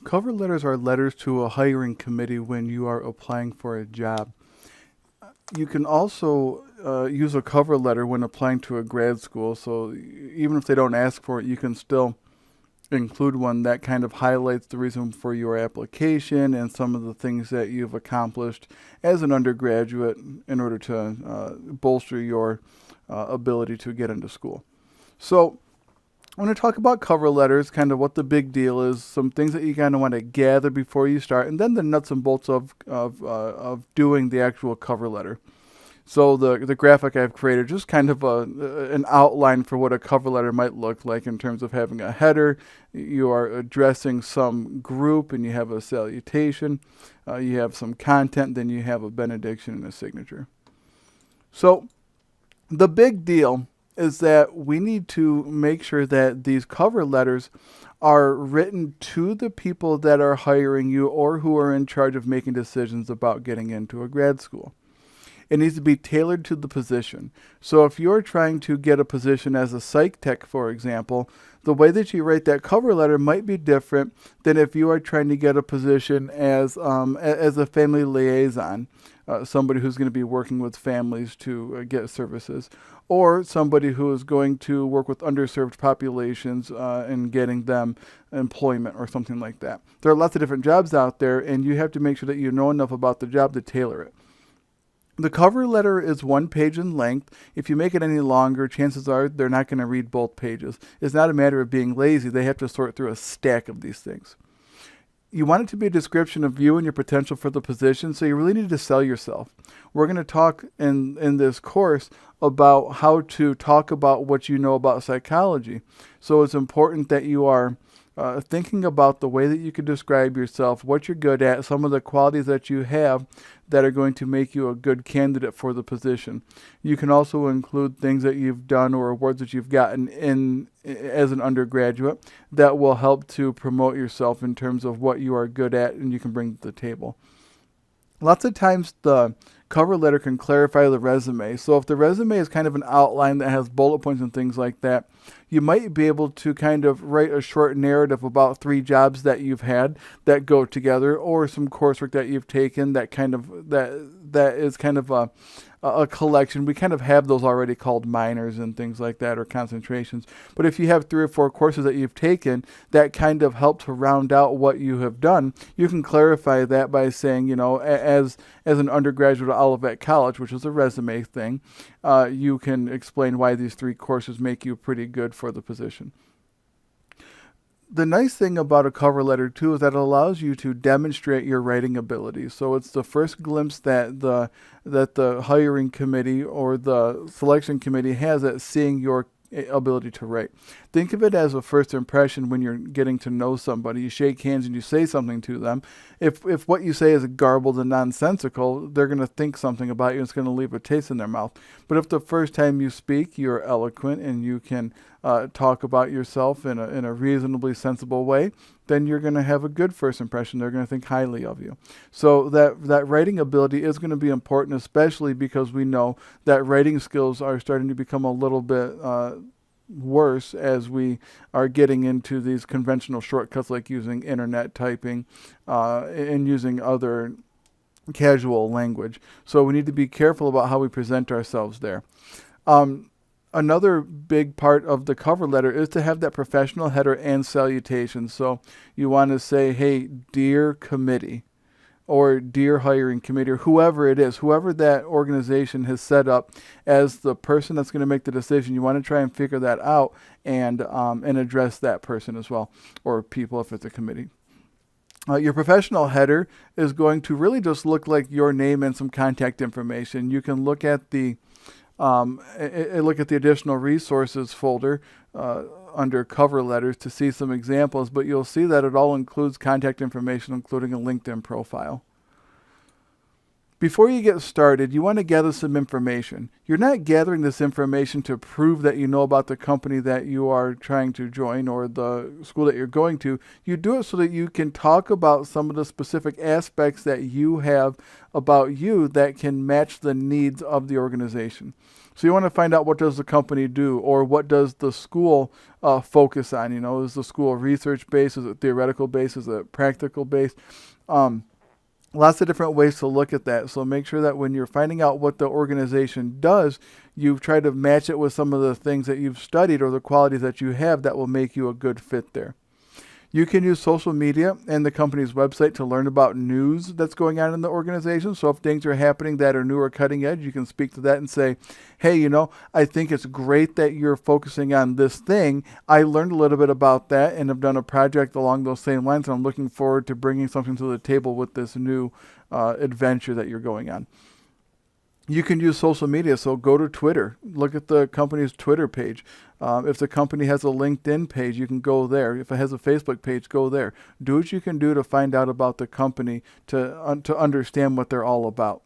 Cover letters are letters to a hiring committee when you are applying for a job. You can also use a cover letter when applying to a grad school. So even if they don't ask for it, you can still include one that kind of highlights the reason for your application and some of the things that you've accomplished as an undergraduate in order to bolster your ability to get into school. So I want to talk about cover letters, kind of what the big deal is, some things that you kind of want to gather before you start, and then the nuts and bolts of doing the actual cover letter. So the graphic I've created just kind of an outline for what a cover letter might look like in terms of having a header. You are addressing some group, and you have a salutation. You have some content, then you have a benediction and a signature. So the big deal is that we need to make sure that these cover letters are written to the people that are hiring you or who are in charge of making decisions about getting into a grad school. It needs to be tailored to the position. So if you're trying to get a position as a psych tech, for example, the way that you write that cover letter might be different than if you are trying to get a position as a family liaison, somebody who's going to be working with families to get services, or somebody who is going to work with underserved populations and getting them employment or something like that. There are lots of different jobs out there, and you have to make sure that you know enough about the job to tailor it. The cover letter is 1 page in length. If you make it any longer, chances are they're not going to read both pages. It's not a matter of being lazy. They have to sort through a stack of these things. You want it to be a description of you and your potential for the position, so you really need to sell yourself. We're going to talk in this course about how to talk about what you know about psychology. So it's important that you are thinking about the way that you can describe yourself, what you're good at, some of the qualities that you have that are going to make you a good candidate for the position. You can also include things that you've done or awards that you've gotten in as an undergraduate that will help to promote yourself in terms of what you are good at and you can bring to the table. Lots of times the cover letter can clarify the resume. So if the resume is kind of an outline that has bullet points and things like that, you might be able to kind of write a short narrative about 3 jobs that you've had that go together, or some coursework that you've taken that is kind of a collection. We kind of have those already called minors and things like that, or concentrations. But if you have 3 or 4 courses that you've taken that kind of help to round out what you have done, you can clarify that by saying, as an undergraduate at Olivet College, which is a resume thing, you can explain why these 3 courses make you pretty good for the position. The nice thing about a cover letter too is that it allows you to demonstrate your writing ability. So it's the first glimpse that the hiring committee or the selection committee has at seeing your ability to write. Think of it as a first impression when you're getting to know somebody. You shake hands and you say something to them. If what you say is garbled and nonsensical, they're going to think something about you and it's going to leave a taste in their mouth. But if the first time you speak, you're eloquent and you can talk about yourself in a reasonably sensible way, then you're going to have a good first impression. They're going to think highly of you. So that writing ability is going to be important, especially because we know that writing skills are starting to become a little bit worse as we are getting into these conventional shortcuts like using internet typing and using other casual language. So we need to be careful about how we present ourselves there. Another big part of the cover letter is to have that professional header and salutation. So you want to say, hey, dear committee, or dear hiring committee, or whoever it is, whoever that organization has set up as the person that's going to make the decision. You want to try and figure that out and address that person as well, or people if it's a committee. Your professional header is going to really just look like your name and some contact information. You can look at the additional resources folder under cover letters to see some examples, but you'll see that it all includes contact information, including a LinkedIn profile. Before you get started, you want to gather some information. You're not gathering this information to prove that you know about the company that you are trying to join or the school that you're going to. You do it so that you can talk about some of the specific aspects that you have about you that can match the needs of the organization. So you want to find out, what does the company do, or what does the school focus on? Is the school research-based? Is it theoretical-based? Is it practical-based? Lots of different ways to look at that. So make sure that when you're finding out what the organization does, you try to match it with some of the things that you've studied or the qualities that you have that will make you a good fit there. You can use social media and the company's website to learn about news that's going on in the organization. So if things are happening that are new or cutting edge, you can speak to that and say, hey, I think it's great that you're focusing on this thing. I learned a little bit about that and have done a project along those same lines. And I'm looking forward to bringing something to the table with this new adventure that you're going on. You can use social media, so go to Twitter. Look at the company's Twitter page. If the company has a LinkedIn page, you can go there. If it has a Facebook page, go there. Do what you can do to find out about the company, to understand what they're all about.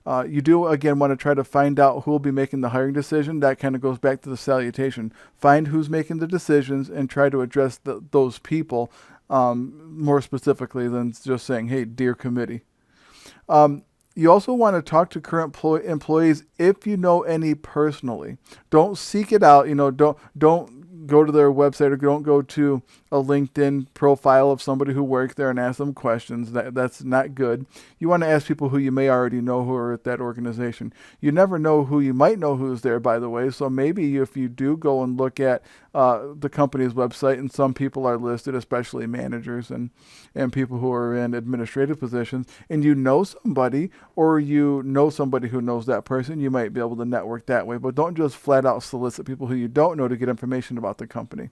You do, again, want to try to find out who will be making the hiring decision. That kind of goes back to the salutation. Find who's making the decisions and try to address those people more specifically than just saying, hey, dear committee. You also want to talk to current employees if you know any personally. Don't seek it out. Don't go to their website or don't go to a LinkedIn profile of somebody who works there and ask them questions. That's not good. You want to ask people who you may already know who are at that organization. You never know who you might know who's there, by the way. So maybe if you do go and look at the company's website, and some people are listed, especially managers and people who are in administrative positions, and you know somebody or you know somebody who knows that person, you might be able to network that way. But don't just flat out solicit people who you don't know to get information about the company.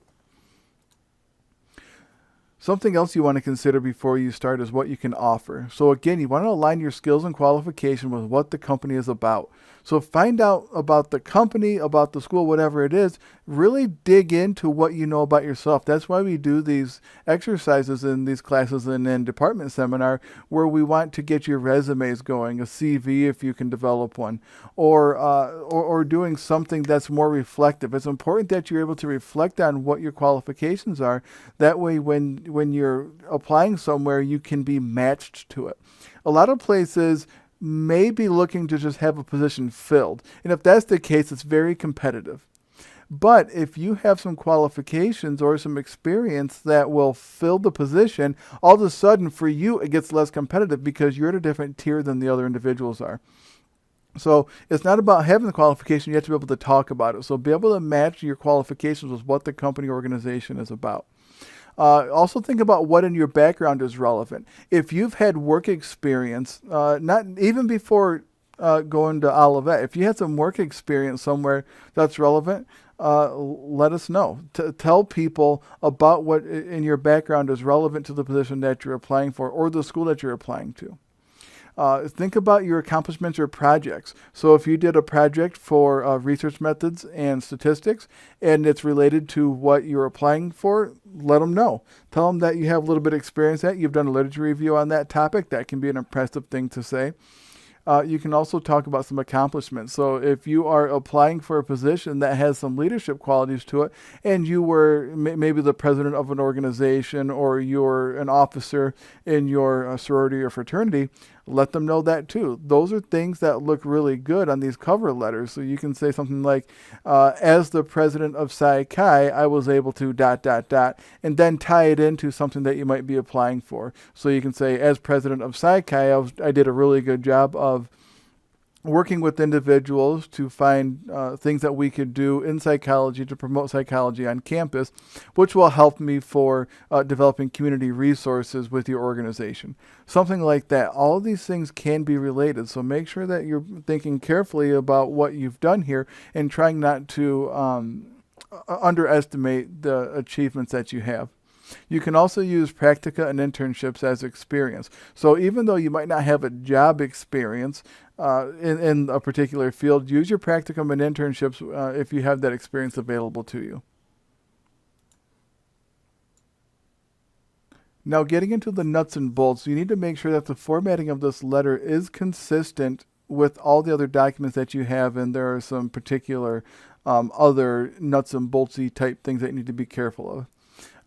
Something else you want to consider before you start is what you can offer. So again, you want to align your skills and qualification with what the company is about. So find out about the company, about the school, whatever it is. Really dig into what you know about yourself. That's why we do these exercises in these classes and in department seminar, where we want to get your resumes going, a CV if you can develop one, or doing something that's more reflective. It's important that you're able to reflect on what your qualifications are. That way, when you're applying somewhere, you can be matched to it. A lot of places may be looking to just have a position filled. And if that's the case, it's very competitive. But if you have some qualifications or some experience that will fill the position, all of a sudden for you, it gets less competitive because you're at a different tier than the other individuals are. So it's not about having the qualification, you have to be able to talk about it. So be able to match your qualifications with what the company organization is about. Also think about what in your background is relevant. If you've had work experience, not even before going to Olivet, if you had some work experience somewhere that's relevant, let us know. Tell people about what in your background is relevant to the position that you're applying for or the school that you're applying to. Think about your accomplishments or projects. So if you did a project for research methods and statistics and it's related to what you're applying for, let them know. Tell them that you have a little bit of experience at, you've done a literature review on that topic. That can be an impressive thing to say. You can also talk about some accomplishments. So if you are applying for a position that has some leadership qualities to it, and you were maybe the president of an organization or you're an officer in your sorority or fraternity, let them know that too. Those are things that look really good on these cover letters. So you can say something like, as the president of Psi Chi, I was able to ... and then tie it into something that you might be applying for. So you can say, as president of Psi Chi, I did a really good job of working with individuals to find things that we could do in psychology to promote psychology on campus, which will help me for developing community resources with your organization. Something like that. All of these things can be related, so make sure that you're thinking carefully about what you've done here and trying not to underestimate the achievements that you have. You can also use practica and internships as experience. So even though you might not have a job experience in a particular field, use your practicum and internships if you have that experience available to you. Now, getting into the nuts and bolts, you need to make sure that the formatting of this letter is consistent with all the other documents that you have, and there are some particular other nuts and boltsy type things that you need to be careful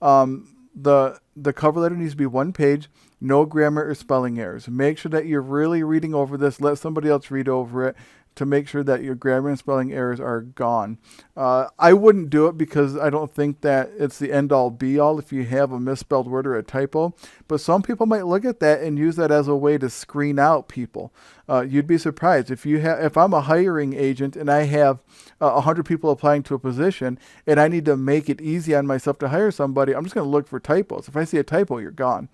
of. The cover letter needs to be one page, no grammar or spelling errors. Make sure that you're really reading over this. Let somebody else read over it to make sure that your grammar and spelling errors are gone. I wouldn't do it because I don't think that it's the end-all be-all if you have a misspelled word or a typo. But some people might look at that and use that as a way to screen out people. You'd be surprised if I'm a hiring agent and I have 100 people applying to a position and I need to make it easy on myself to hire somebody. I'm just going to look for typos. If I see a typo, you're gone.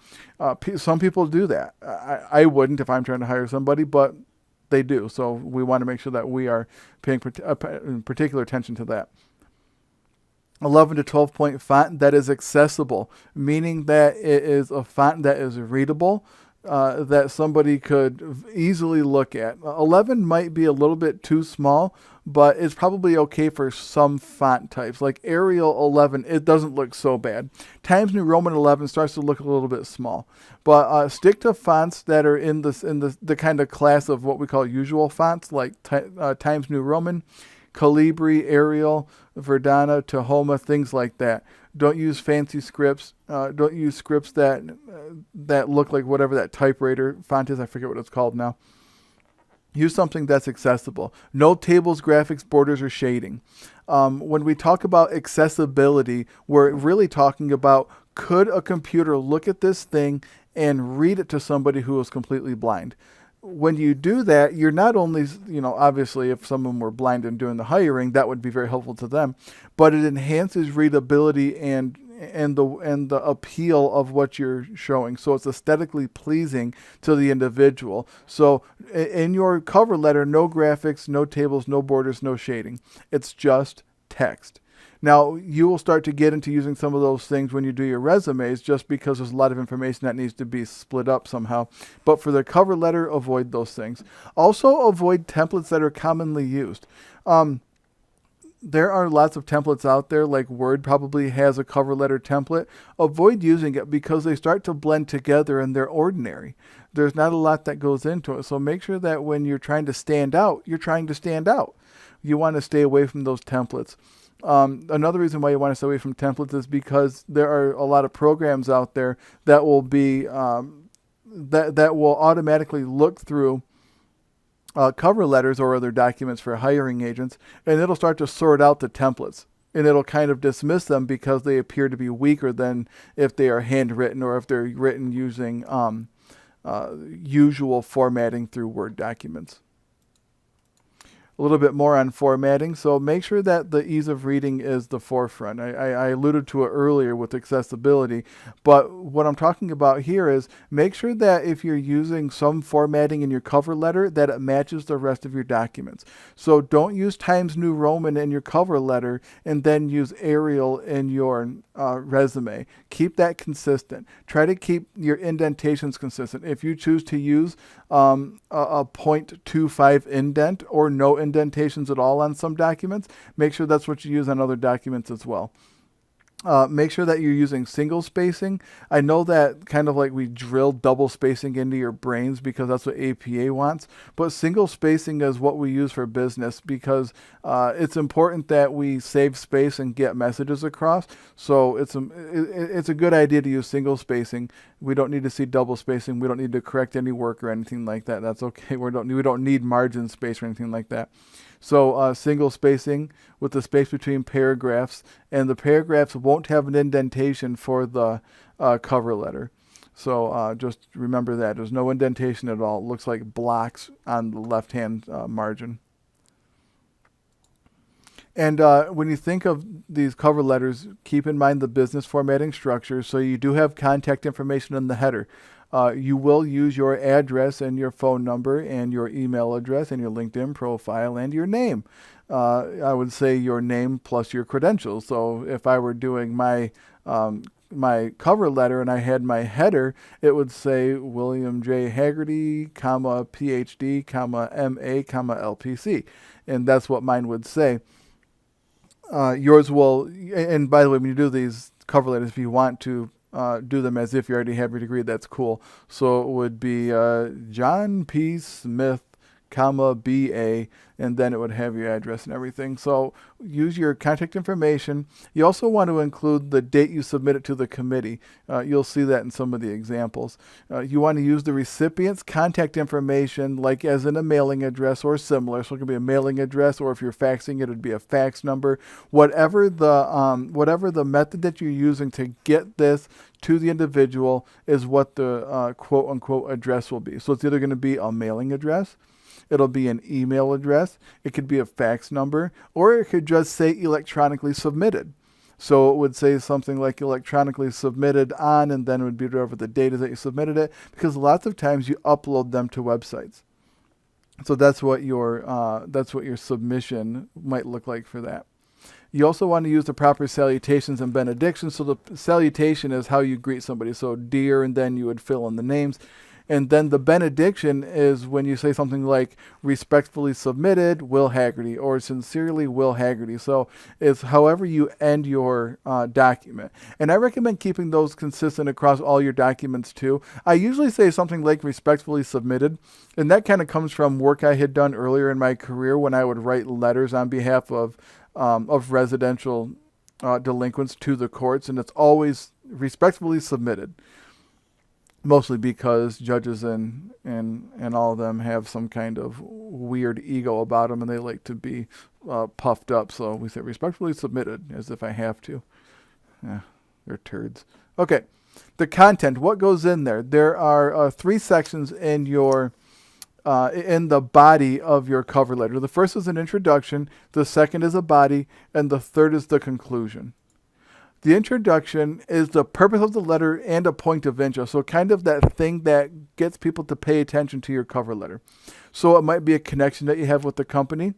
Some people do that. I wouldn't if I'm trying to hire somebody, but they do. So we want to make sure that we are paying particular attention to that. 11 to 12 point font that is accessible, meaning that it is a font that is readable, that somebody could easily look at. 11 might be a little bit too small, but it's probably okay for some font types. Like Arial 11, it doesn't look so bad. Times New Roman 11 starts to look a little bit small. But stick to fonts that are in the kind of class of what we call usual fonts, like Times New Roman, Calibri, Arial, Verdana, Tahoma, things like that. Don't use fancy scripts. Don't use scripts that look like whatever that typewriter font is. I forget what it's called now. Use something that's accessible. No tables, graphics, borders, or shading. When we talk about accessibility, we're really talking about, could a computer look at this thing and read it to somebody who is completely blind? When you do that, you're not only, obviously if someone were blind and doing the hiring, that would be very helpful to them, but it enhances readability and the appeal of what you're showing. So it's aesthetically pleasing to the individual. So in your cover letter, no graphics, no tables, no borders, no shading. It's just text. Now, you will start to get into using some of those things when you do your resumes, just because there's a lot of information that needs to be split up somehow. But for the cover letter, avoid those things. Also, avoid templates that are commonly used. There are lots of templates out there, like Word probably has a cover letter template. Avoid using it because they start to blend together and they're ordinary. There's not a lot that goes into it. So make sure that when you're trying to stand out, you're trying to stand out. You want to stay away from those templates. Another reason why you want to stay away from templates is because there are a lot of programs out there that will be that will automatically look through cover letters or other documents for hiring agents, and it'll start to sort out the templates. And it'll kind of dismiss them because they appear to be weaker than if they are handwritten or if they're written using usual formatting through Word documents. A little bit more on formatting. So make sure that the ease of reading is the forefront. I alluded to it earlier with accessibility, but what I'm talking about here is make sure that if you're using some formatting in your cover letter, that it matches the rest of your documents. So don't use Times New Roman in your cover letter and then use Arial in your resume. Keep that consistent. Try to keep your indentations consistent. If you choose to use a 0.25 indent or no indentations at all on some documents, make sure that's what you use on other documents as well. Make sure that you're using single spacing. I know that kind of like we drill double spacing into your brains because that's what APA wants, but single spacing is what we use for business because it's important that we save space and get messages across. So it's a good idea to use single spacing. We don't need to see double spacing. We don't need to correct any work or anything like that. That's okay. We don't need margin space or anything like that. So single spacing with the space between paragraphs, and the paragraphs won't have an indentation for the cover letter. So just remember that. There's no indentation at all. It looks like blocks on the left-hand margin. And when you think of these cover letters, keep in mind the business formatting structure. So you do have contact information in the header. You will use your address and your phone number and your email address and your LinkedIn profile and your name. I would say your name plus your credentials. So if I were doing my cover letter and I had my header, it would say William J. Haggerty, comma, PhD, comma, MA, comma, LPC. And that's what mine would say. Yours will, and by the way, when you do these cover letters, if you want to do them as if you already have your degree, that's cool. So it would be John P. Smith, comma, BA, and then it would have your address and everything. So use your contact information. You also want to include the date you submit it to the committee. You'll see that in some of the examples. You want to use the recipient's contact information, like as in a mailing address or similar. So it could be a mailing address, or if you're faxing it, it'd be a fax number. Whatever the method that you're using to get this to the individual is what the quote-unquote address will be. So it's either going to be a mailing address, it'll be an email address, it could be a fax number, or it could just say electronically submitted. So it would say something like electronically submitted on, and then it would be whatever the date is that you submitted it, because lots of times you upload them to websites. So that's what your submission might look like for that. You also want to use the proper salutations and benedictions. So the salutation is how you greet somebody. So dear, and then you would fill in the names. And then the benediction is when you say something like respectfully submitted, Will Haggerty, or sincerely, Will Haggerty. So it's however you end your document. And I recommend keeping those consistent across all your documents too. I usually say something like respectfully submitted, and that kind of comes from work I had done earlier in my career when I would write letters on behalf of residential delinquents to the courts, and it's always respectfully submitted. Mostly because judges and all of them have some kind of weird ego about them, and they like to be puffed up. So we say respectfully submitted, as if I have to. Yeah, they're turds. Okay, the content. What goes in there? There are 3 sections in your in the body of your cover letter. The first is an introduction. The second is a body, and the third is the conclusion. The introduction is the purpose of the letter and a point of interest. So kind of that thing that gets people to pay attention to your cover letter. So it might be a connection that you have with the company,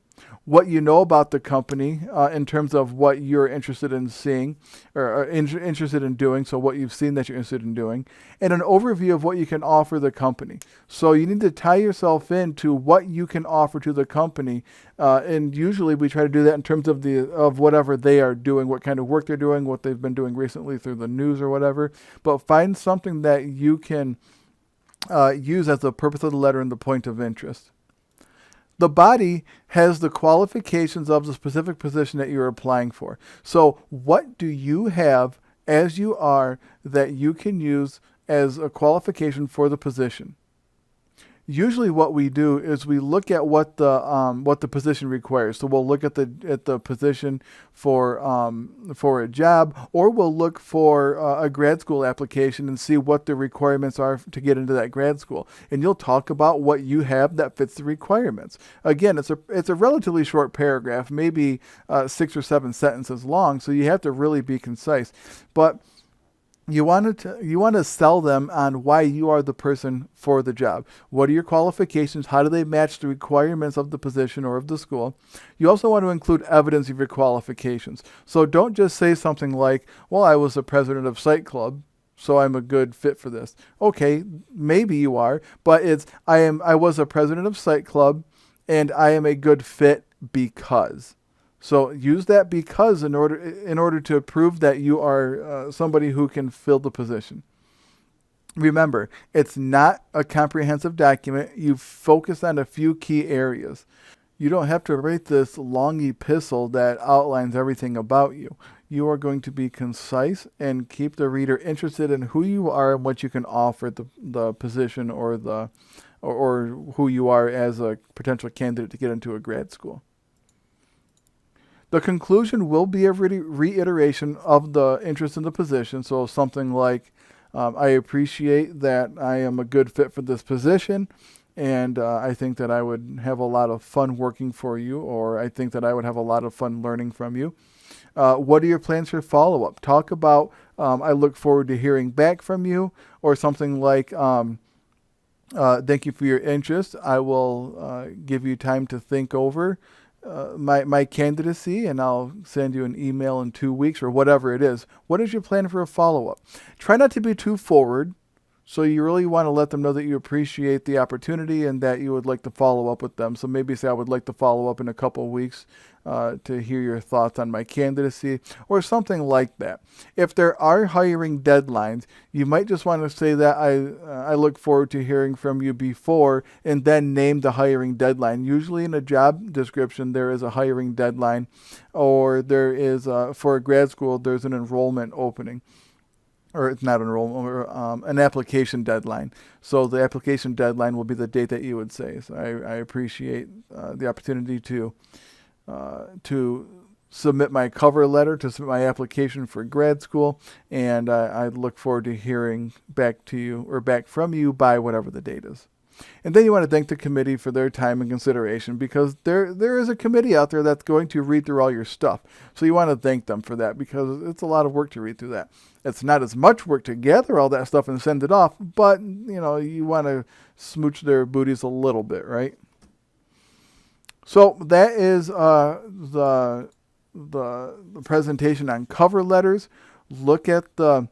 what you know about the company in terms of what you're interested in seeing or interested in doing, so what you've seen that you're interested in doing, and an overview of what you can offer the company. So you need to tie yourself into what you can offer to the company, and usually we try to do that in terms of whatever they are doing, what kind of work they're doing, what they've been doing recently through the news or whatever, but find something that you can use as the purpose of the letter and the point of interest. The body has the qualifications of the specific position that you're applying for. So what do you have as you are that you can use as a qualification for the position? Usually what we do is we look at what the position requires. So we'll look at the position for a job, or we'll look for a grad school application and see what the requirements are to get into that grad school. And you'll talk about what you have that fits the requirements. Again, it's a relatively short paragraph, maybe 6 or 7 sentences long, so you have to really be concise. But you want to sell them on why you are the person for the job. What are your qualifications? How do they match the requirements of the position or of the school? You also want to include evidence of your qualifications. So don't just say something like, well, I was the president of Psych Club, so I'm a good fit for this. Okay, maybe you are, but I was a president of Psych Club, and I am a good fit because. So use that because in order to prove that you are somebody who can fill the position. Remember, it's not a comprehensive document. You focus on a few key areas. You don't have to write this long epistle that outlines everything about you. You are going to be concise and keep the reader interested in who you are and what you can offer the position or who you are as a potential candidate to get into a grad school. The conclusion will be a reiteration of the interest in the position. So something like, I appreciate that I am a good fit for this position, and I think that I would have a lot of fun working for you, or I think that I would have a lot of fun learning from you. What are your plans for follow-up? Talk about, I look forward to hearing back from you, or something like, thank you for your interest. I will give you time to think over my candidacy, and I'll send you an email in 2 weeks, or whatever it is. What is your plan for a follow-up? Try not to be too forward. So you really want to let them know that you appreciate the opportunity and that you would like to follow up with them. So maybe say, I would like to follow up in a couple of weeks to hear your thoughts on my candidacy or something like that. If there are hiring deadlines, you might just want to say that I look forward to hearing from you before, and then name the hiring deadline. Usually in a job description, there is a hiring deadline, or there is, for a grad school, there's an enrollment opening. Or it's not enrollment, or an application deadline. So the application deadline will be the date that you would say. So I appreciate the opportunity to submit my cover letter, to submit my application for grad school, and I look forward to hearing back to you or back from you by whatever the date is. And then you want to thank the committee for their time and consideration, because there is a committee out there that's going to read through all your stuff. So you want to thank them for that, because it's a lot of work to read through that. It's not as much work to gather all that stuff and send it off, but you want to smooch their booties a little bit, right? So that is the presentation on cover letters. Look at the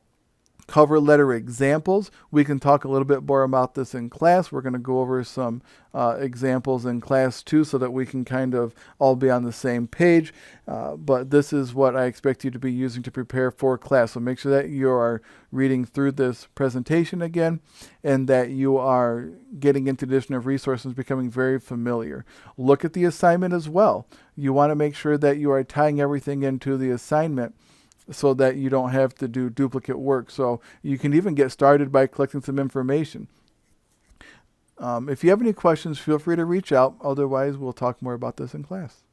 cover letter examples. We can talk a little bit more about this in class. We're going to go over some examples in class too, so that we can kind of all be on the same page. But this is what I expect you to be using to prepare for class. So make sure that you are reading through this presentation again, and that you are getting into the addition of resources, becoming very familiar. Look at the assignment as well. You want to make sure that you are tying everything into the assignment, so that you don't have to do duplicate work. So you can even get started by collecting some information. If you have any questions, feel free to reach out. Otherwise, we'll talk more about this in class.